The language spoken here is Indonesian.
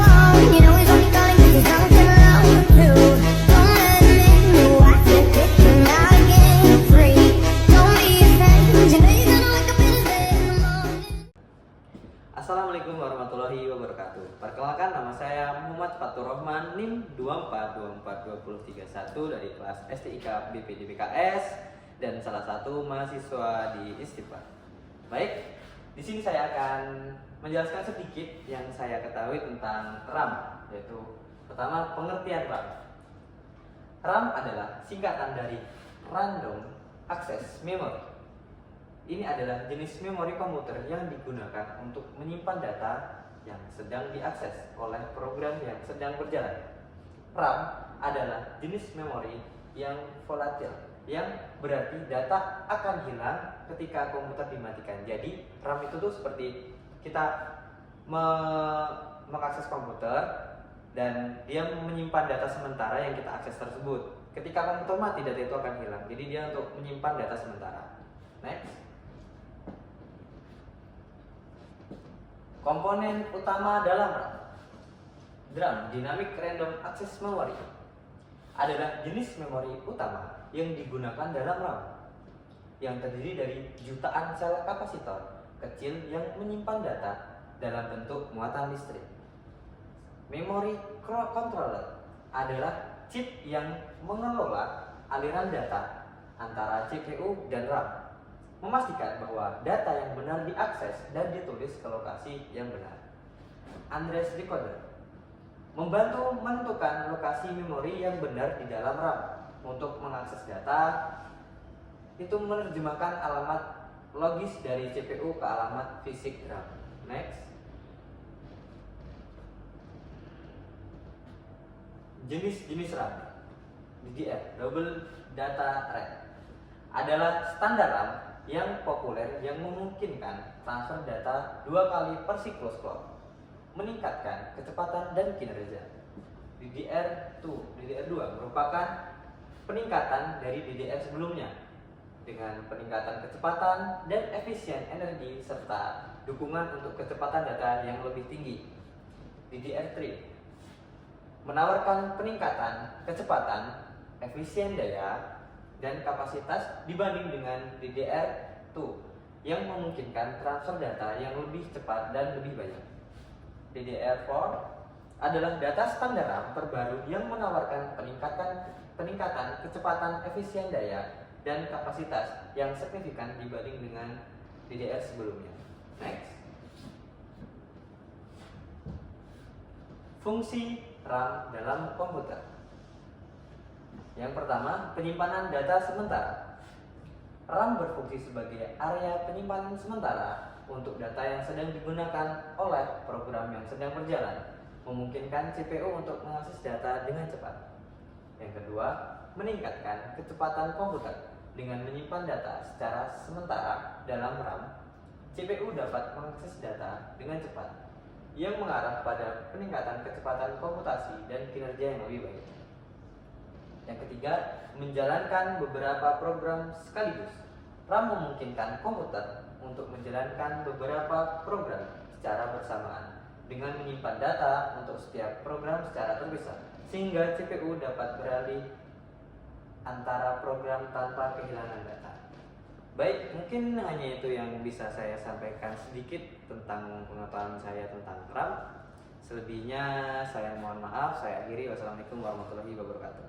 phone. You know he's only calling 'cause he's something alone too. Don't let him in, no, I can't kick him out again free. Don't be afraid, you know you're gonna wake up in his bed in the morning. Assalamualaikum warahmatullahi wabarakatuh. Perkenalkan, nama saya Muhammad Fatur Rahman, NIM 24242031 dari kelas STIK BPD BKS dan salah satu mahasiswa di Istighfar. Baik, di sini saya akan menjelaskan sedikit yang saya ketahui tentang RAM, yaitu pertama pengertian RAM. RAM adalah singkatan dari Random Access Memory. Ini adalah jenis memori komputer yang digunakan untuk menyimpan data yang sedang diakses oleh program yang sedang berjalan. RAM adalah jenis memori yang volatil, yang berarti data akan hilang ketika komputer dimatikan. Jadi RAM itu tuh seperti kita mengakses komputer dan dia menyimpan data sementara yang kita akses tersebut. Ketika komputer mati, data itu akan hilang. Jadi dia untuk menyimpan data sementara. Next. Komponen utama dalam RAM. DRAM, Dynamic Random Access Memory, adalah jenis memori utama yang digunakan dalam RAM, yang terdiri dari jutaan sel kapasitor kecil yang menyimpan data dalam bentuk muatan listrik. Memory controller adalah chip yang mengelola aliran data antara CPU dan RAM, memastikan bahwa data yang benar diakses dan ditulis ke lokasi yang benar. Address decoder membantu menentukan lokasi memori yang benar di dalam RAM. Untuk mengakses data, itu menerjemahkan alamat logis dari CPU ke alamat fisik RAM. Next. Jenis-jenis RAM. DDR, Double Data Rate, adalah standar RAM yang populer yang memungkinkan transfer data 2 kali per siklus clock, meningkatkan kecepatan dan kinerja. DDR2 merupakan peningkatan dari DDR sebelumnya dengan peningkatan kecepatan dan efisien energi serta dukungan untuk kecepatan data yang lebih tinggi. DDR3 menawarkan peningkatan kecepatan, efisien daya, dan kapasitas dibanding dengan DDR2 yang memungkinkan transfer data yang lebih cepat dan lebih banyak. DDR4 adalah data standar RAM terbaru yang menawarkan peningkatan kecepatan, efisien daya, dan kapasitas yang signifikan dibanding dengan DDR sebelumnya. Next. Fungsi RAM dalam komputer. Yang pertama, penyimpanan data sementara. RAM berfungsi sebagai area penyimpanan sementara untuk data yang sedang digunakan oleh program yang sedang berjalan, memungkinkan CPU untuk mengakses data dengan cepat. Yang kedua, meningkatkan kecepatan komputer. Dengan menyimpan data secara sementara dalam RAM, CPU dapat mengakses data dengan cepat, yang mengarah pada peningkatan kecepatan komputasi dan kinerja yang lebih baik. Yang ketiga, menjalankan beberapa program sekaligus. RAM memungkinkan komputer untuk menjalankan beberapa program secara bersamaan dengan menyimpan data untuk setiap program secara terpisah, sehingga CPU dapat beralih antara program tanpa kehilangan data. Baik, mungkin hanya itu yang bisa saya sampaikan sedikit tentang pengetahuan saya tentang RAM. Selebihnya saya mohon maaf, saya akhiri. Wassalamualaikum warahmatullahi wabarakatuh.